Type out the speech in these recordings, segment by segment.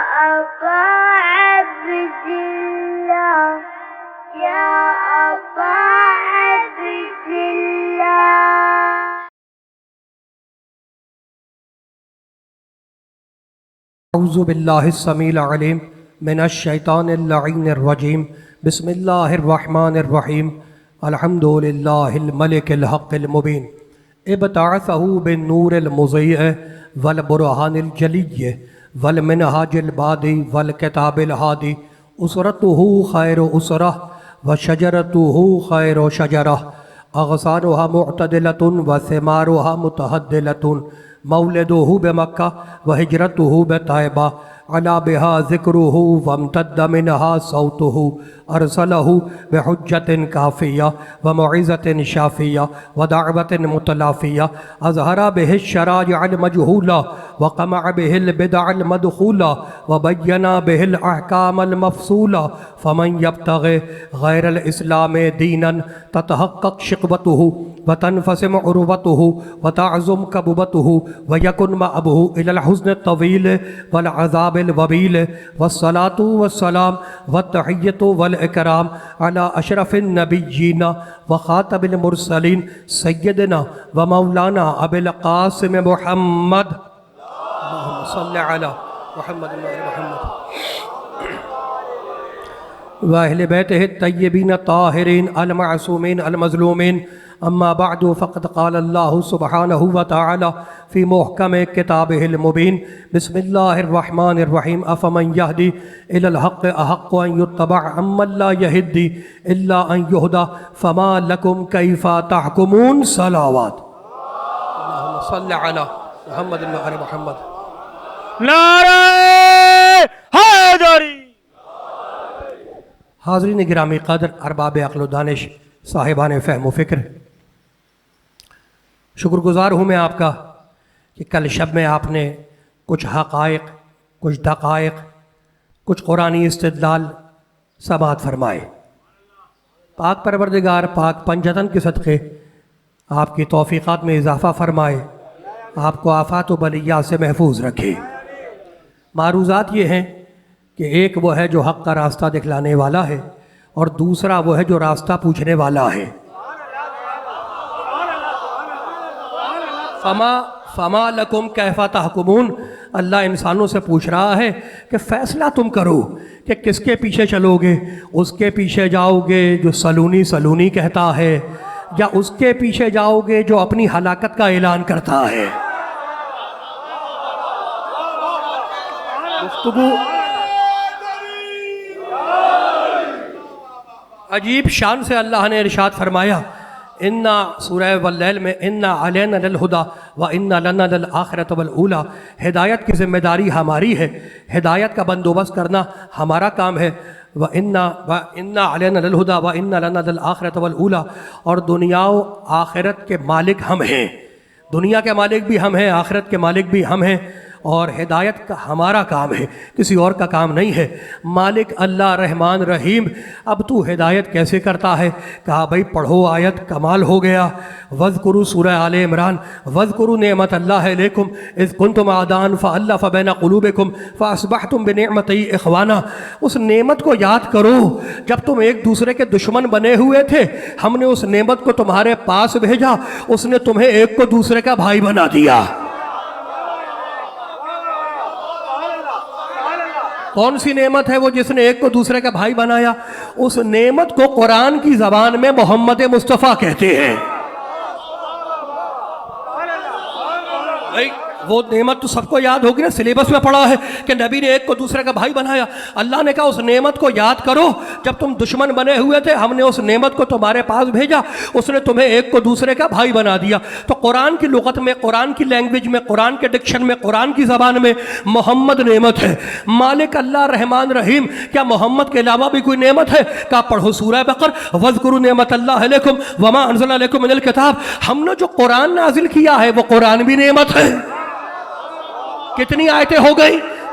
أبا عبد الله يا أبا عبد الله. اعوذ باللہ السمیع العلیم من الشیطان اللعین الرجیم. بسم اللہ الرحمن الرحیم. الحمد للہ الملک الحق المبین. ابتعثہ بالنور المضیء والبرہان الجلی والمنہاج البادی والکتاب الہادی. اسرتہ خیر اسرہ وشجرتہ خیر شجرہ. اغصانها معتدلۃ وثمارها متحدلۃ. مولدہ بمکہ وہجرتہ بطیبہ. علا بہا ذکرہ وامتد منہا صوتہ. ارسلہ بحجۃ کافیہ وموعظۃ شافیہ ودعوۃ متلافیہ. اظہر بہ الشرائع المجہولہ وقمع بہ البدع المدخولہ وبین بہ الاحکام المفصولہ. فمن یبتغ غیر الاسلام دینا تتحقق شقوتہ وتنفسم عروتہ وتعظم کبوتہ ویکن مأبہ الی الحزن الطویل والعذاب الوبیل. والصلاة والسلام والتحیۃ والاکرام علی اشرف النبیین وخاتم المرسلین سیدنا ومولانا ابی القاسم محمد. اللہم صل علی محمد وآل محمد واہل بیتہ الطیبین الطاہرین المعصومین المظلومین. اما بعد فقد قال اللہ سبحانہ وتعالی فی محکم کتابہ المبین. بسم اللہ الرحمن الرحیم. افمن یہدی الی الحق احق ان یتبع امن لا یہدی الا ان یہدی فما لکم کیف تحکمون. صلوات. اللہم صل علی محمد وآل محمد. نعرہ حیدری. حاضرین گرامی قدر، ارباب عقل و دانش، صاحبان فہم و فکر، شکر گزار ہوں میں آپ کا کہ کل شب میں آپ نے کچھ حقائق، کچھ دقائق، کچھ قرآنی استدلال سماعت فرمائے. پاک پروردگار پاک پنجتن کے صدقے آپ کی توفیقات میں اضافہ فرمائے، آپ کو آفات و بلیات سے محفوظ رکھے. معروضات یہ ہیں کہ ایک وہ ہے جو حق کا راستہ دکھلانے والا ہے، اور دوسرا وہ ہے جو راستہ پوچھنے والا ہے. فما لکم کیف تحکمون. اللہ انسانوں سے پوچھ رہا ہے کہ فیصلہ تم کرو کہ کس کے پیچھے چلو گے. اس کے پیچھے جاؤ گے جو سلونی سلونی کہتا ہے، یا اس کے پیچھے جاؤ گے جو اپنی ہلاکت کا اعلان کرتا ہے. گفتگو عجیب شان سے اللہ نے ارشاد فرمایا، انا سورہ واللیل میں انا علینا للہدی وانا لنا للآخرۃ والاولی. ہدایت کی ذمہ داری ہماری ہے، ہدایت کا بندوبست کرنا ہمارا کام ہے. وانا علینا للہدی وانا لنا للآخرۃ والاولی. اور دنیا و آخرت کے مالک ہم ہیں. دنیا کے مالک بھی ہم ہیں، آخرت کے مالک بھی ہم ہیں، اور ہدایت کا ہمارا کام ہے، کسی اور کا کام نہیں ہے. مالک اللہ رحمان رحیم. اب تو ہدایت کیسے کرتا ہے؟ کہا بھائی پڑھو آیت، کمال ہو گیا. وَاذْكُرُوا سورہ آل عمران. وَاذْكُرُوا نعمت اللہ علیکم اذ کنتم اعداء فألف بین قلوبکم فاصبحتم بنعمتہ اخوانا. اس نعمت کو یاد کرو جب تم ایک دوسرے کے دشمن بنے ہوئے تھے، ہم نے اس نعمت کو تمہارے پاس بھیجا، اس نے تمہیں ایک کو دوسرے کا بھائی بنا دیا. کون سی نعمت ہے وہ جس نے ایک کو دوسرے کا بھائی بنایا؟ اس نعمت کو قرآن کی زبان میں محمد مصطفیٰ کہتے ہیں. وہ نعمت تو سب کو یاد ہوگی نا، سلیبس میں پڑھا ہے کہ نبی نے ایک کو دوسرے کا بھائی بنایا. اللہ نے کہا اس نعمت کو یاد کرو جب تم دشمن بنے ہوئے تھے، ہم نے اس نعمت کو تمہارے پاس بھیجا، اس نے تمہیں ایک کو دوسرے کا بھائی بنا دیا. تو قرآن کی لغت میں، قرآن کی لینگویج میں، قرآن کے ڈکشن میں، قرآن کی زبان میں محمد نعمت ہے. مالک اللہ رحمان رحیم. کیا محمد کے علاوہ بھی کوئی نعمت ہے؟ کہا پڑھو سورہ بقر. وَاذْكُرُوا نعمت اللہ علیکم وما انزل علیکم من الکتاب. ہم نے جو قرآن نازل کیا ہے وہ قرآن بھی نعمت ہے. کتنی آیتیں ہو گئی؟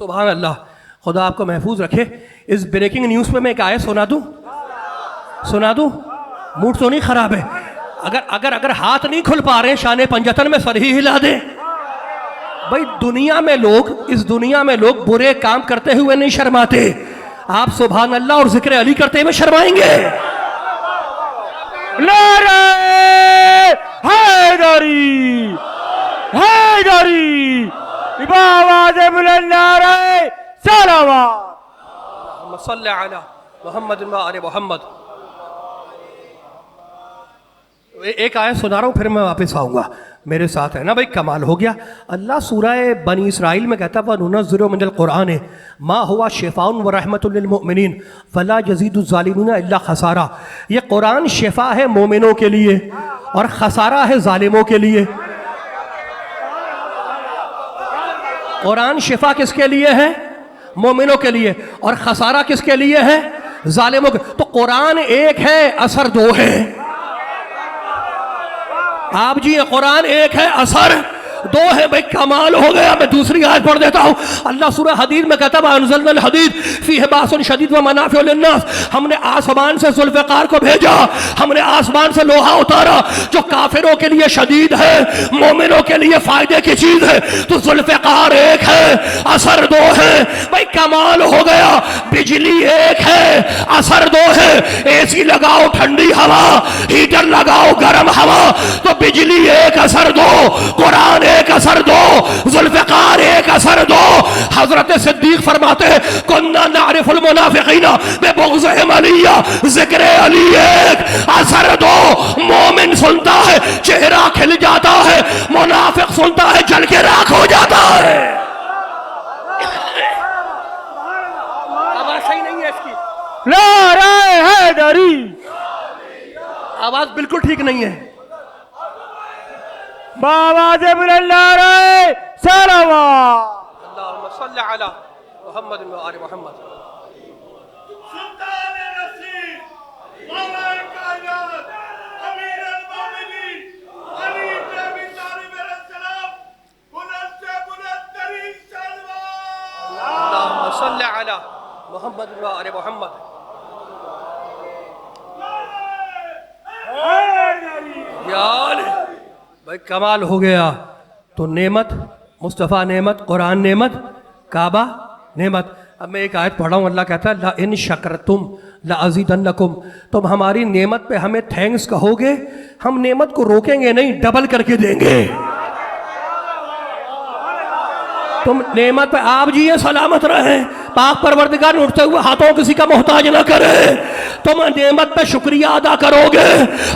سبحان اللہ. خدا آپ کو محفوظ رکھے. اس بریکنگ نیوز پہ میں ایک آیت سنا دوں. موڈ تو نہیں خراب ہے؟ اگر ہاتھ نہیں کھل پا رہے شان پنجتن میں سر ہی ہلا دیں. بھائی اس دنیا میں لوگ برے کام کرتے ہوئے نہیں شرماتے. آپ سبحان اللہ اور ذکر علی کرتے ہوئے شرمائیں گے؟ نعرہ حیدری حیدری بآواز بلند نعرہ صلوات. اللہم صلی علی محمد و آل محمد. ایک آیت سنا رہا ہوں پھر میں واپس آؤں گا. میرے ساتھ ہے نا بھائی؟ کمال ہو گیا. اللہ سورہ بنی اسرائیل میں کہتا ہے وَنُنَزِّلُ مِنَ الْقُرْآنِ مَا هُوَ شِفَاءٌ وَرَحْمَةٌ لِّلْمُؤْمِنِينَ وَلَا يَزِيدُ الظَّالِمِينَ إِلَّا خَسَارًا. یہ قرآن شفا ہے مومنوں کے لیے اور خسارہ ہے ظالموں کے لیے. قرآن شفا کس کے لیے ہے؟ مومنوں کے لیے. اور خسارہ کس کے لیے ہے؟ ظالموں کے. تو قرآن ایک ہے، اثر دو ہے. آپ جی قرآن ایک ہے، اثر دو ہے. بھائی کمال ہو گیا. میں دوسری آیت پڑھ دیتا ہوں. اللہ سورہ حدید میں کہتا ہے وَأَنزَلْنَا الْحَدِيدَ فِيهِ بَأْسٌ شَدِيدٌ وَمَنَافِعُ لِلنَّاسِ. ہم نے آسمان سے ذوالفقار کو بھیجا. ہم نے آسمان سے لوہا اتارا جو کافروں کے لیے شدید ہے، مومنوں کے لیے فائدے کی چیز ہے. تو ذوالفقار ایک ہے، اثر دو ہے. بھائی کمال ہو گیا. بجلی ایک ہے، اثر دو ہے. اے سی لگاؤ ٹھنڈی ہوا، ہیٹر لگاؤ گرم ہوا. تو بجلی ایک، اثر دو. قرآن ایک، اثر دو. ذوالفقار ایک، اثر دو. حضرت صدیق فرماتے ہیں کنا نعرف المنافقین ببغضهم علیہ. ذکر علی ایک، اثر دو. مومن سنتا ہے چہرہ کھل جاتا ہے، منافق سنتا ہے جل کے راکھ ہو جاتا ہے. آواز صحیح نہیں ہے اس کی. نعرہ حیدری. آواز بالکل ٹھیک نہیں ہے. بآواز بلند نعرہ صلوات. اللہم صلی علی محمد و آل محمد. سلطان نصیر مولا کائنات امیر المومنین علی بن ابی طالب علیہ السلام بلند سے بلند ترین سلوات. اللہم صلی علی محمد و آل محمد. یا علی. بھائی کمال ہو گیا. تو نعمت مصطفیٰ، نعمت قرآن، نعمت کعبہ، نعمت. اب میں ایک آیت پڑھا ہوں. اللہ کہتا ہے لَإِن شَكَرْتُمْ لَأَزِيدَنَّكُمْ. تم ہماری نعمت پہ ہمیں تھینکس کہو گے، ہم نعمت کو روکیں گے نہیں، ڈبل کر کے دیں گے. تم نعمت پہ آپ جی یہ سلامت رہیں. پاک پروردگار اٹھتے ہوئے ہاتھوں کسی کا محتاج نہ کرے. تم نعمت پہ شکریہ ادا کرو گے،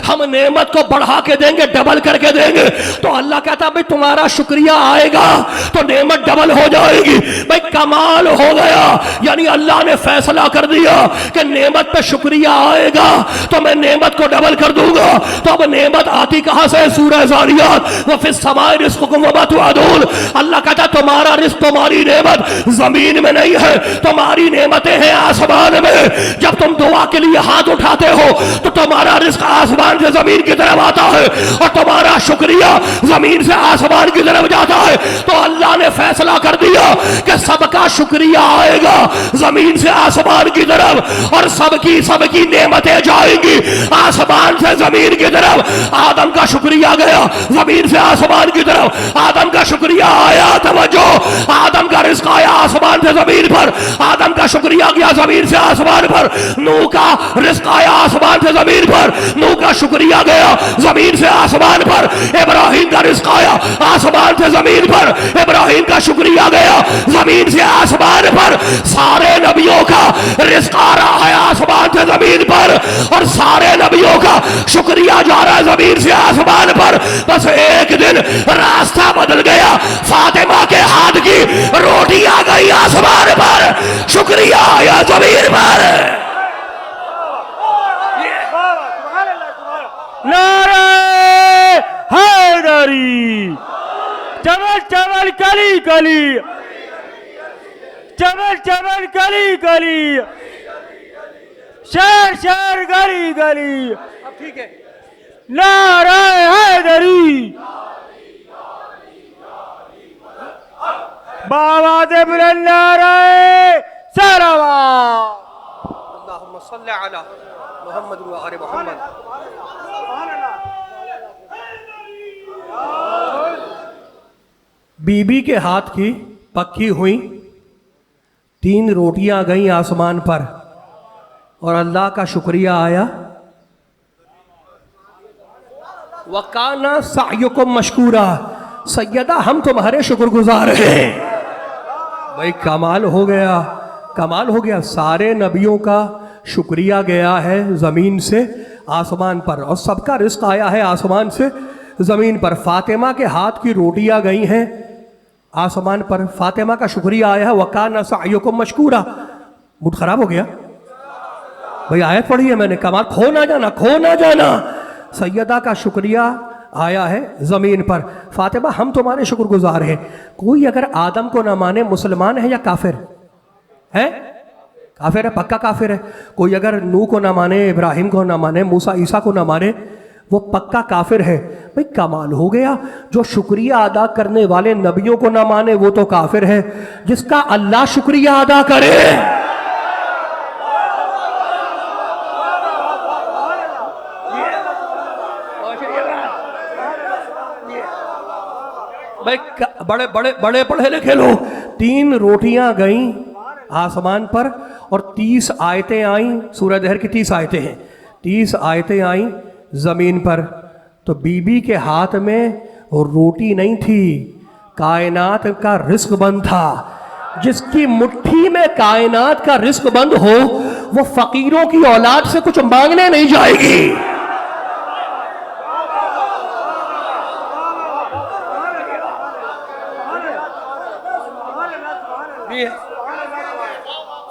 ہم نعمت کو بڑھا کے دیں گے، ڈبل کر کے دیں گے. تو اللہ کہتا ہے بھئی تمہارا شکریہ آئے گا تو نعمت ڈبل ہو جائے گی. بھئی کمال ہو گیا. یعنی اللہ نے فیصلہ کر دیا کہ نعمت پہ شکریہ آئے گا تو میں نعمت کو ڈبل کر دوں گا. تو اب نعمت آتی کہاں سے؟ سورہ زاریات وَفِي السَّمَاءِ رِزْقُكُمْ وَمَا تُوعَدُونَ. اللہ کہتا ہے تمہارا رزق، تمہاری نعمت زمین میں نہیں ہے، تمہاری نعمتیں ہیں آسمان میں. جب تم دعا کے لیے ہاتھ اٹھاتے ہو تو تمہارا رزق آسمان سے زمین کی طرف آتا ہے اور تمہارا شکریہ زمین سے آسمان کی طرف جاتا ہے. تو اللہ نے فیصلہ کر دیا کہ سب کا شکریہ آئے گا زمین سے آسمان کی طرف اور سب کی نعمتیں جائیں گی آسمان سے زمین کی طرف. آدم کا شکریہ گیا زمین سے آسمان کی طرف، آدم کا شکریہ آیا. توجہ، آدم کا رزق آیا آسمان سے زمین پر، آدم کا شکریہ گیا زمین سے آسمان پر. نوح کا رزق آیا آسمان سے زمین پر، نوح کا شکریہ گیا زمین سے آسمان پر. ابراہیم کا رزق آیا آسمان سے زمین پر، ابراہیم کا شکریہ گیا زمین سے آسمان پر. سارے نبیوں کا رزق آ رہا ہے آسمان سے زمین پر اور سارے نبیوں کا شکریہ جا رہا ہے زمین سے آسمان پر. بس ایک دن راستہ بدل گیا، فاطمہ کے ہاتھ کی روٹی آ گئی آسمان پر، شکریہ آیا زمین پر. نعرہ حیدری. چمل چمل کلی کلی، چمل چمل کلی کلی، شہر شہر گلی گلی. اب ٹھیک ہے. نعرہ حیدری. بآواز بلند نعرہ صلوات. اللہم صلی علی محمد و آل محمد. بی بی کے ہاتھ کی پکی ہوئی 3 روٹیاں گئیں آسمان پر اور اللہ کا شکریہ آیا. وَقَانَ سَعْيُكُمْ مَشْكُورًا. سیدہ ہم تمہارے شکر گزار ہیں. بھائی کمال ہو گیا، کمال ہو گیا. سارے نبیوں کا شکریہ گیا ہے زمین سے آسمان پر اور سب کا رزق آیا ہے آسمان سے زمین پر. فاطمہ کے ہاتھ کی روٹیاں گئی ہیں آسمان پر، فاطمہ کا شکریہ آیا ہے. وَقَانَ سَعْيُكُمْ مَشْكُورًا. موڈ خراب ہو گیا بھائی. آیت پڑھی ہے میں نے، کمال. کھو نہ جانا، کھو نہ جانا. سیدہ کا شکریہ آیا ہے زمین پر. فاطمہ ہم تمہارے شکر گزار ہیں. کوئی اگر آدم کو نہ مانے مسلمان ہے یا کافر ہے؟ کافر ہے، پکا کافر ہے. کوئی اگر نوح کو نہ مانے، ابراہیم کو نہ مانے، موسیٰ عیسیٰ کو نہ مانے، وہ پکا کافر ہے. بھئی کمال ہو گیا. جو شکریہ ادا کرنے والے نبیوں کو نہ مانے وہ تو کافر ہے، جس کا اللہ شکریہ ادا کرے. بھئی بڑے بڑے بڑے پڑھے لکھے لوگ. 3 روٹیاں گئیں آسمان پر اور 30 آیتیں آئیں. سورہ دہر کی 30 آیتیں ہیں. 30 آیتیں آئیں زمین پر. تو بی بی کے ہاتھ میں روٹی نہیں تھی، کائنات کا رزق بند تھا. جس کی مٹھی میں کائنات کا رزق بند ہو وہ فقیروں کی اولاد سے کچھ مانگنے نہیں جائے گی.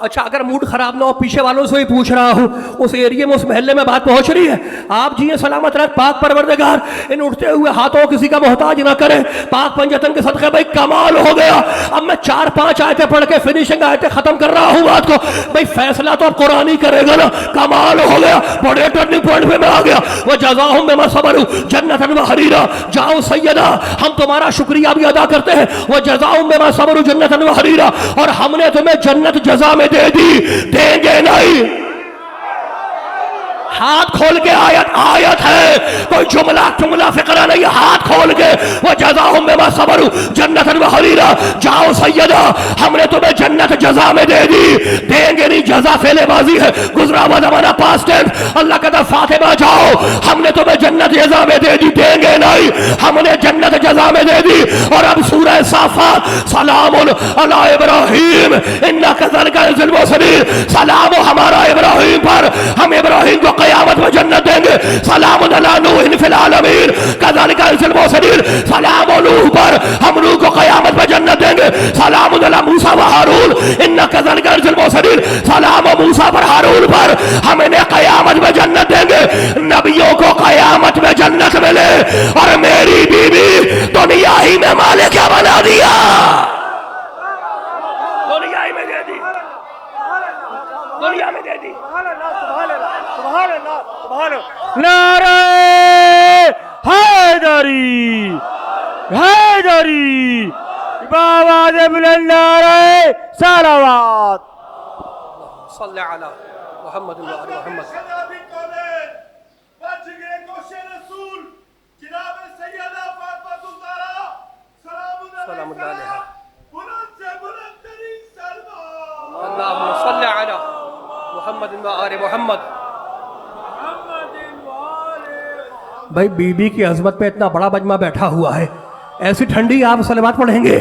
اچھا اگر موڈ خراب نہ ہو، پیچھے والوں سے ہی پوچھ رہا ہوں، اس ایریے میں، اس محلے میں بات پہنچ رہی ہے. آپ جی سلامت رکھ پاک پروردگار ان اٹھتے ہوئے ہاتھوں کسی کا محتاج نہ کرے پاک پنجتن کے صدقے. بھائی کمال ہو گیا. اب میں 4-5 آیتیں پڑھ کے فنیشنگ آیتیں ختم کر رہا ہوں بات کو. بھائی فیصلہ تو اب قرآن ہی کرے گا نا. کمال ہو گیا. بڑے ٹرننگ پوائنٹ پہ میں آ گیا. وَجَزَاهُم بِمَا صَبَرُوا جَنَّةً وَحَرِيرًا. جاؤ سیدہ ہم تمہارا شکریہ بھی ادا کرتے ہیں. وَجَزَاهُم بِمَا صَبَرُوا جَنَّةً وَحَرِيرًا. اور ہم نے تمہیں جنت جزا میں دے دی، دیں گے نہیں. ہاتھ کھول کے آیت ہے، کوئی جملہ فقرہ نہیں. ہاتھ کھول کے وَجَزَاهُم بِمَا صَبَرُوا جَنَّةً وَحَرِيرًا. جاؤ سیدہ ہم نے تمہیں جنت جزا میں دے دی، دیں گے نہیں. جزا فعل ماضی ہے، گزرا ہوا زمانہ پاسٹ ٹینس. اللہ کہتا فاطمہ جاؤ ہم نے تمہیں جنت جزا میں دے دی، دیں گے نہیں. ہم نے جنت جزا میں دے دی. اور اب سورہ صافات سلام علی ابراہیم انا کذالک نجزی المحسنین. سلام ہمارا ابراہیم پر، ہم ابراہیم کو قیامت میں جنت دیں گے. سلام علی نوح فی العالمین کذالک نجزی المحسنین. سلام نوح پر، ہم نوح کو قیامت میں جنت دیں گے. سلام علی موسیٰ و ہارون انا کذالک نجزی المحسنین. سلام موسیٰ پر، ہارون پر، ہم انہیں قیامت میں جنت دیں گے. نبیوں کو قیامت میں جنت ملے اور میری بیوی دنیا ہی میں مالک کیا بنا دیا، دنیا ہی میں دے دی، دنیا میں دے دی. نعرہ حیدری، حیدری بآواز بلند نعرہ صلوات. صلی علی محمد و آل محمد. شنابی کالج بچ گئے کوشے رسول جناب سیدہ فاطمہ الزہرا سلام اللہ علیہا بلند سے بلند ترین سلوات. اللہم صلی علی محمد و آل محمد. بھائی بی بی کی عظمت پہ اتنا بڑا مجمع بیٹھا ہوا ہے، ایسی ٹھنڈی آپ صلوات پڑھیں گے.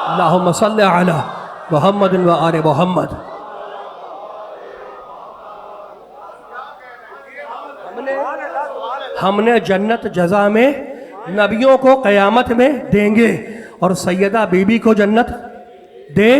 اللہم صلی علی محمد و آل محمد. ہم نے جنت جزا میں نبیوں کو قیامت میں دیں گے اور سیدہ بی بی کو جنت دے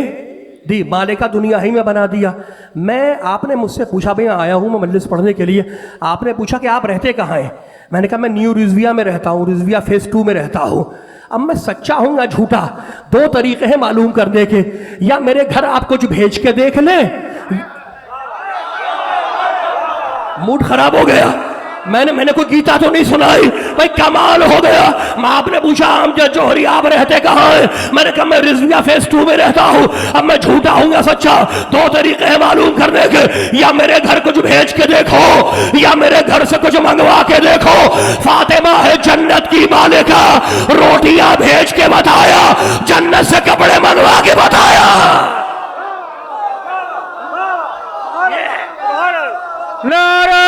دی، مالکہ دنیا ہی میں بنا دیا. میں آپ نے مجھ سے پوچھا، بھئی آیا ہوں میں مجلس پڑھنے کے لیے، آپ نے پوچھا کہ آپ رہتے کہاں ہیں؟ میں نے کہا میں نیو رضویہ میں رہتا ہوں، رضویہ فیس 2 میں رہتا ہوں. اب میں سچا ہوں یا جھوٹا؟ 2 طریقے ہیں معلوم کرنے کے، یا میرے گھر آپ کچھ بھیج کے دیکھ لیں. موڈ خراب ہو گیا. میں نے کوئی گیتا تو نہیں سنائی. بھائی کمال ہو گیا. ماں نے پوچھا امجد جوہری آپ رہتے کہاں ہیں؟ میں نے کہا میں رضویہ فیس 2 میں رہتا ہوں. اب میں جھوٹا ہوں یا سچا؟ 2 طریقے ہیں معلوم کرنے کے، یا میرے گھر کچھ بھیج کے دیکھو یا میرے گھر سے کچھ منگوا کے دیکھو. فاطمہ ہے جنت کی مالکہ، روٹیاں بھیج کے بتایا، جنت سے کپڑے منگوا کے بتایا. نعرہ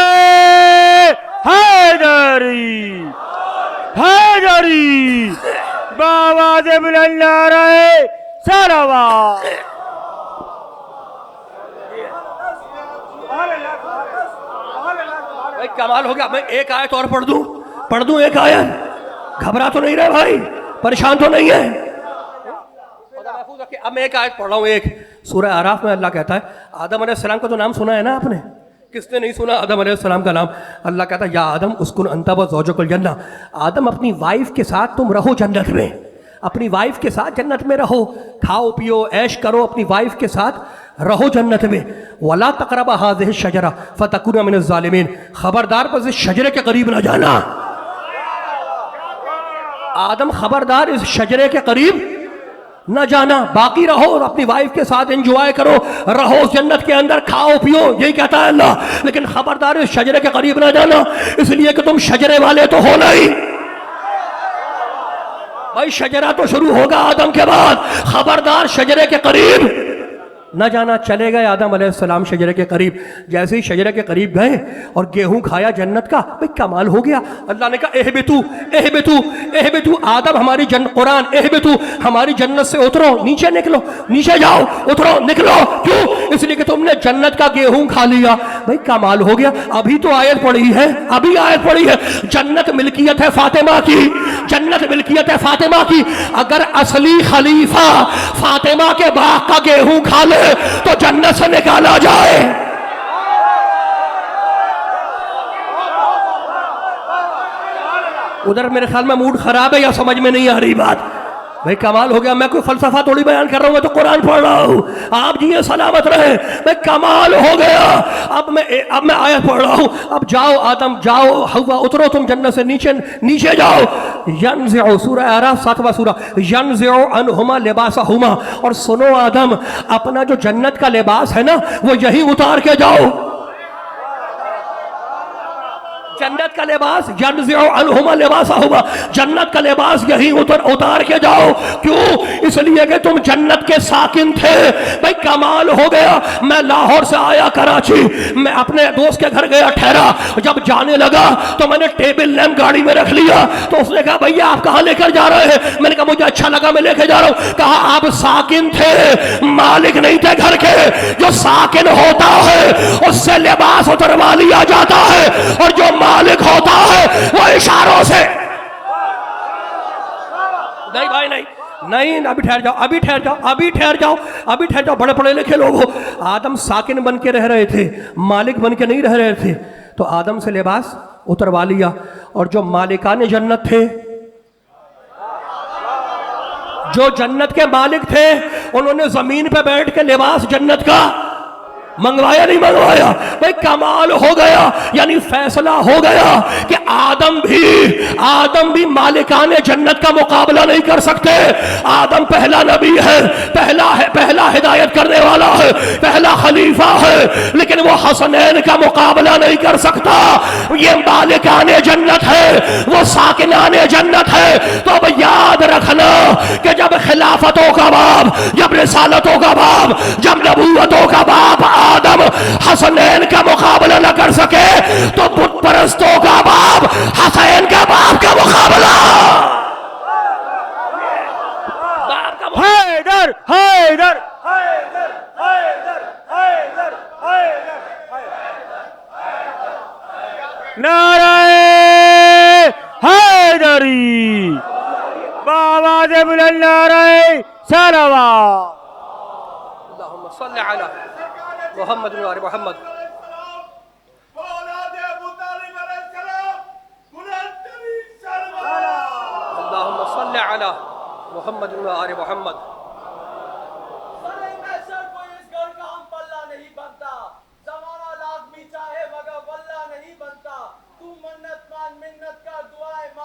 حیدری، حیدری، بآواز بلند نعرہ صلوات. بھائی کمال ہو گیا. میں ایک آیت اور پڑھ دوں ایک آیت. گھبرا تو نہیں رہے بھائی؟ پریشان تو نہیں ہے؟ اب میں ایک آیت پڑھ رہا ہوں. ایک سورہ اعراف میں اللہ کہتا ہے، آدم علیہ السلام کا تو نام سنا ہے نا آپ نے؟ کس نے نہیں سنا آدم علیہ السلام کا نام؟ اللہ کہتا ہے یا آدم اسکن انت و زوجک الجنہ. آدم اپنی وائف کے ساتھ تم رہو جنت میں، اپنی وائف کے ساتھ جنت میں رہو، کھاؤ پیو عیش کرو، اپنی وائف کے ساتھ رہو جنت میں. وَلَا تَقْرَبَ هَٰذِهِ الشَّجَرَةَ فَتَكُونَ مِنَ الظَّالِمِينَ. خبردار بس اس شجرے کے قریب نہ جانا. آدم خبردار اس شجرے کے قریب نہ جانا، باقی رہو اور اپنی وائف کے ساتھ انجوائے کرو، رہو جنت کے اندر، کھاؤ پیو، یہی کہتا ہے اللہ. لیکن خبردار اس شجرے کے قریب نہ جانا، اس لیے کہ تم شجرے والے تو ہو نہیں. بھائی شجرہ تو شروع ہوگا آدم کے بعد. خبردار شجرے کے قریب نہ جانا. چلے گئے آدم علیہ السلام شجرے کے قریب. جیسے ہی شجرے کے قریب گئے اور گیہوں کھایا جنت کا، بھئی کمال ہو گیا. اللہ نے کہا اہبتو اہبتو اہبتو، آدم ہماری قرآن اہبتو، ہماری جنت سے اترو، نیچے نکلو، نیچے جاؤ، اترو، نکلو. کیوں؟ اس لیے کہ تم نے جنت کا گیہوں کھا لیا. بھئی کمال ہو گیا. ابھی تو آیت پڑھی ہے، ابھی آیت پڑھی ہے، جنت ملکیت ہے فاطمہ کی، جنت ملکیت ہے فاطمہ کی. اگر اصلی خلیفہ فاطمہ کے باغ کا گیہوں کھا لے تو جنت سے نکالا جائے. ادھر میرے خیال میں موڈ خراب ہے یا سمجھ میں نہیں آ رہی بات؟ بھئی کمال ہو گیا. میں کوئی فلسفہ تھوڑی بیان کر رہا ہوں، میں تو قرآن پڑھ رہا ہوں. آپ جی سلامت رہے. بھئی کمال ہو گیا. اب میں آیت پڑھ رہا ہوں. اب جاؤ آدم، جاؤ حوا، اترو تم جنت سے، نیچے جاؤ. ینزع، سورہ اعراف 7واں سورہ، ینزع عنہما لباسہما. اور سنو آدم، اپنا جو جنت کا لباس ہے نا وہ یہی اتار کے جاؤ. جنت کا لباس، ینزع عنہما لباسہما، جنت کا لباس یہی اتار کے جاؤ. کیوں؟ اس لیے کہ تم جنت کے ساکن تھے. بھئی کمال ہو گیا. میں لاہور سے آیا کراچی، میں اپنے دوست کے گھر گیا ٹھہرا. جب جانے لگا تو میں نے ٹیبل لیمپ گاڑی میں رکھ لیا. تو اس نے کہا بھیا آپ کہاں لے کر جا رہے ہیں؟ میں نے کہا مجھے اچھا لگا میں لے کے جا رہا ہوں. کہا آپ ساکن تھے، مالک نہیں تھے گھر کے. جو ساکن ہوتا ہے اس سے لباس اتروا لیا جاتا ہے، اور جو مالک ہوتا ہے وہ اشاروں سے. نہیں بھائی نہیں، ابھی ٹھہر جاؤ، ابھی ٹھہر جاؤ، ابھی ٹھہر جاؤ، ابھی ٹھہر جاؤ. بڑے پڑھے لکھے لوگ ہو. آدم ساکن بن کے رہ رہے تھے، مالک بن کے نہیں رہ رہے تھے. تو آدم سے لباس اتروا لیا. اور جو مالکان جنت تھے، جو جنت کے مالک تھے، انہوں نے زمین پہ بیٹھ کے لباس جنت کا منگوایا نہیں منگوایا؟ بھئی کمال ہو گیا. یعنی فیصلہ ہو گیا کہ آدم بھی مالکان جنت کا مقابلہ نہیں کر سکتے. آدم پہلا نبی ہے، پہلا ہدایت کرنے والا ہے، پہلا خلیفہ ہے، لیکن وہ حسنین کا مقابلہ نہیں کر سکتا. یہ مالکان جنت ہے، وہ ساکنان جنت ہے. تو اب یاد رکھنا کہ جب خلافتوں کا باپ، جب رسالتوں کا باپ، جب نبوتوں کا باپ آدم حسنین کا مقابلہ نہ کر سکے تو بت پرستوں کا باپ حسین کا باپ کا مقابلہ. حیدر، حیدر، نعرہ حیدری، بآواز بلند نعرہ صلوات. اللہم صلی علی محمد و آل محمد. اولاد ابو طالب علیہ السلام بلند ترین سلوات. اللہم صلی علی محمد و آل محمد. کوئی اس گھر کا ہم پلہ نہیں بنتا، زمانہ لازمی چاہے مگر واللہ نہیں بنتا. تو منت مان، منت کا دعائے مان.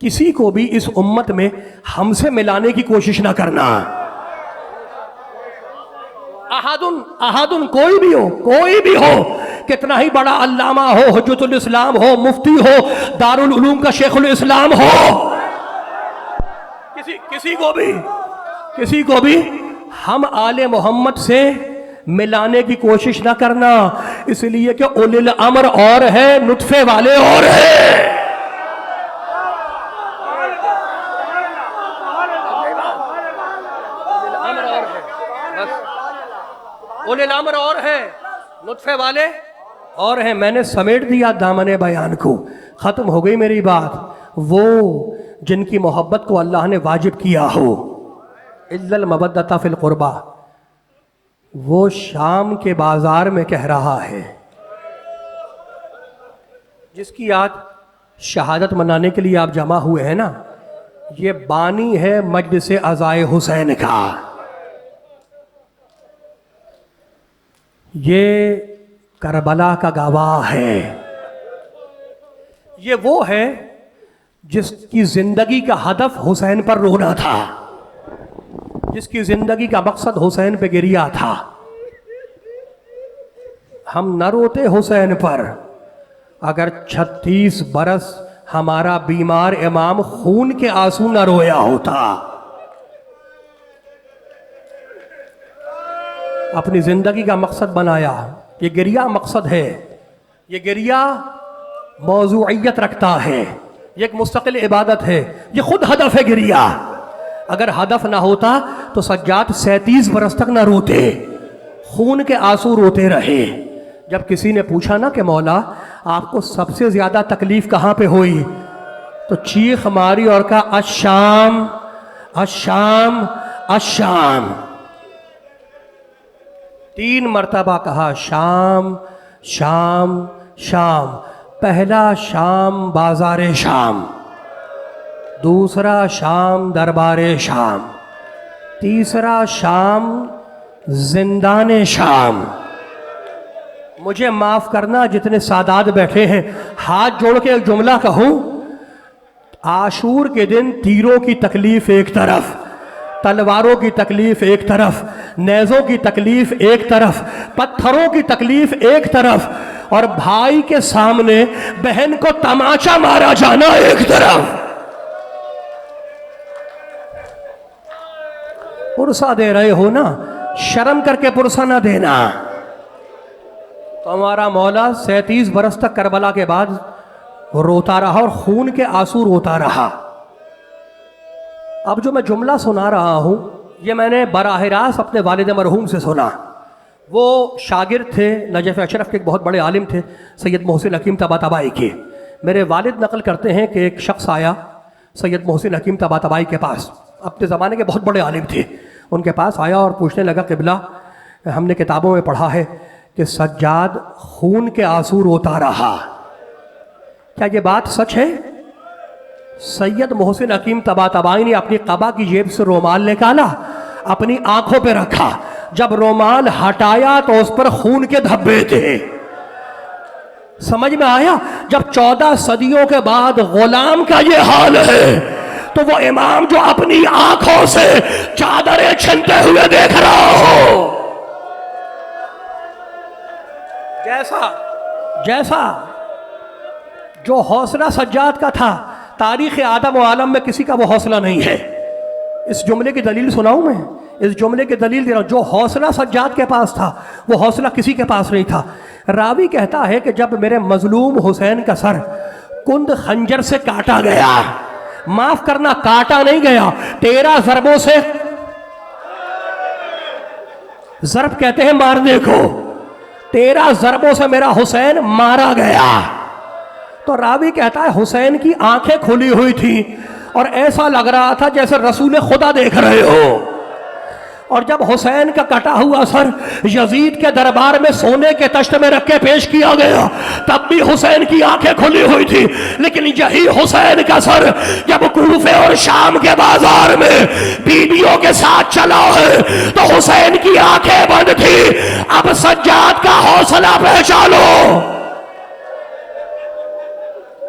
کسی کو بھی اس امت میں ہم سے ملانے کی کوشش نہ کرنا. احدن کوئی بھی ہو, کتنا ہی بڑا علامہ ہو, حجت الاسلام ہو, مفتی ہو, دارالعلوم کا شیخ الاسلام ہو, کسی کو بھی ہم آل محمد سے ملانے کی کوشش نہ کرنا, اس لیے کہ اولی الامر اور ہے, نطفے والے اور ہے. اولی الامر اور ہے, نطفے والے اور ہیں. میں نے سمیٹ دیا دامن بیان کو, ختم ہو گئی میری بات. وہ جن کی محبت کو اللہ نے واجب کیا ہو, الا المودۃ فی القربہ, وہ شام کے بازار میں کہہ رہا ہے, جس کی آج شہادت منانے کے لیے آپ جمع ہوئے ہیں نا, یہ بانی ہے مجلس عزائے حسین کا. یہ کربلا کا گواہ ہے. یہ وہ ہے جس کی زندگی کا ہدف حسین پر رونا تھا, جس کی زندگی کا مقصد حسین پہ گریا تھا. ہم نہ روتے حسین پر اگر 36 برس ہمارا بیمار امام خون کے آنسو نہ رویا ہوتا. اپنی زندگی کا مقصد بنایا. یہ گریہ مقصد ہے, یہ گریہ موضوعیت رکھتا ہے, یہ ایک مستقل عبادت ہے, یہ خود ہدف ہے گریہ. اگر ہدف نہ ہوتا تو سجاد 37 برس تک نہ روتے, خون کے آنسو روتے رہے. جب کسی نے پوچھا نا کہ مولا آپ کو سب سے زیادہ تکلیف کہاں پہ ہوئی, تو چیخ ماری اور کہا الشام الشام الشام. 3 مرتبہ کہا شام شام شام. پہلا شام بازار شام, دوسرا شام دربار شام, تیسرا شام زندان شام. مجھے معاف کرنا جتنے سادات بیٹھے ہیں, ہاتھ جوڑ کے ایک جملہ کہوں, عاشور کے دن تیروں کی تکلیف ایک طرف, تلواروں کی تکلیف ایک طرف, نیزوں کی تکلیف ایک طرف, پتھروں کی تکلیف ایک طرف, اور بھائی کے سامنے بہن کو تماچا مارا جانا ایک طرف. پرسہ دے رہے ہو نا, شرم کر کے پرسہ نہ دینا. تو ہمارا مولا 37 برس تک کربلا کے بعد روتا رہا اور خون کے آنسو روتا رہا. اب جو میں جملہ سنا رہا ہوں یہ میں نے براہ راست اپنے والد مرحوم سے سنا. وہ شاگرد تھے نجف اشرف کے, ایک بہت بڑے عالم تھے سید محسن حکیم طباطبائی کے. میرے والد نقل کرتے ہیں کہ ایک شخص آیا سید محسن حکیم طباطبائی کے پاس, اپنے زمانے کے بہت بڑے عالم تھے. ان کے پاس آیا اور پوچھنے لگا قبلہ ہم نے کتابوں میں پڑھا ہے کہ سجاد خون کے آنسو روتا رہا, کیا یہ بات سچ ہے؟ سید محسن حکیم طباطبائی نے اپنی قبا کی جیب سے رومال نکالا, اپنی آنکھوں پہ رکھا. جب رومال ہٹایا تو اس پر خون کے دھبے تھے. سمجھ میں آیا؟ جب 14 صدیوں کے بعد غلام کا یہ حال ہے تو وہ امام جو اپنی آنکھوں سے چادریں چھنتے ہوئے دیکھ رہا ہو, جیسا جو حوصلہ سجاد کا تھا تاریخ آدم و عالم میں کسی کا وہ حوصلہ نہیں ہے. اس جملے کی دلیل سناؤں میں, اس جملے کی دلیل دے رہا ہوں. جو حوصلہ سجاد کے پاس تھا وہ حوصلہ کسی کے پاس نہیں تھا. راوی کہتا ہے کہ جب میرے مظلوم حسین کا سر کند خنجر سے کاٹا گیا, معاف کرنا کاٹا نہیں گیا, 13 ضربوں سے, ضرب کہتے ہیں مارنے کو, 13 ضربوں سے میرا حسین مارا گیا. تو راوی کہتا ہے حسین کی آنکھیں کھلی ہوئی تھی اور ایسا لگ رہا تھا جیسے رسول خدا دیکھ رہے ہو. اور جب حسین کا کٹا ہوا سر یزید کے دربار میں سونے کے تشت میں رکھ کے پیش کیا گیا تب بھی حسین کی آنکھیں کھلی ہوئی تھی. لیکن یہی حسین کا سر جب کوفے اور شام کے بازار میں بیویوں کے ساتھ چلا ہے تو حسین کی آنکھیں بند تھی. اب سجاد کا حوصلہ پہچانو.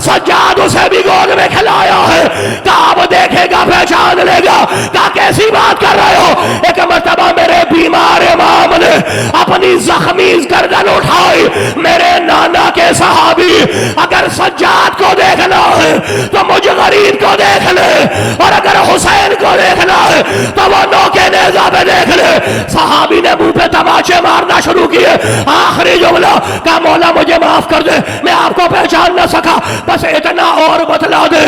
سجاد اسے بھی گود میں کھلایا ہے. کعب دیکھے گا پہچان لے گا. کہا کیسی بات کر رہے ہو؟ ایک مرتبہ میرے بیمار امام نے اپنی زخمی گردن اٹھائی. میرے نانا کے صحابی اگر سجاد کو دیکھنا ہے تو مجھ غریب کو دیکھ لے, اور اگر حسین کو دیکھنا ہے تو وہ نوکے نیزہ پہ دیکھ لے. صحابی نے منہ پہ تماچے مارنا شروع کیے. آخری جملہ کہا مولا مجھے معاف کر دے, میں آپ کو پہچان نہ سکا, بس اتنا اور بتلا دے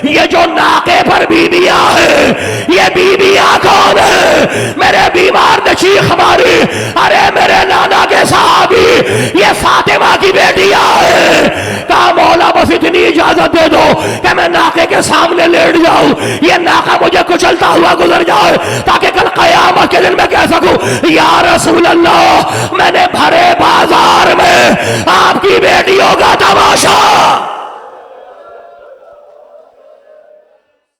یہ جو ناقے پر بیویاں ہیں یہ بیویاں کون ہیں؟ میرے بیمار نے چیخ ماری, ارے میرے نانا کے صحابی یہ فاطمہ کی بیٹیاں ہیں. کہا مولا بس اتنی اجازت دے دو کہ میں ناقے کے سامنے لیٹ جاؤں, یہ ناقہ مجھے کچلتا ہوا گزر جائے تاکہ کل قیامت کے دن میں کہہ سکوں یا رسول اللہ میں نے بھرے بازار میں آپ کی بیٹیوں کا تماشا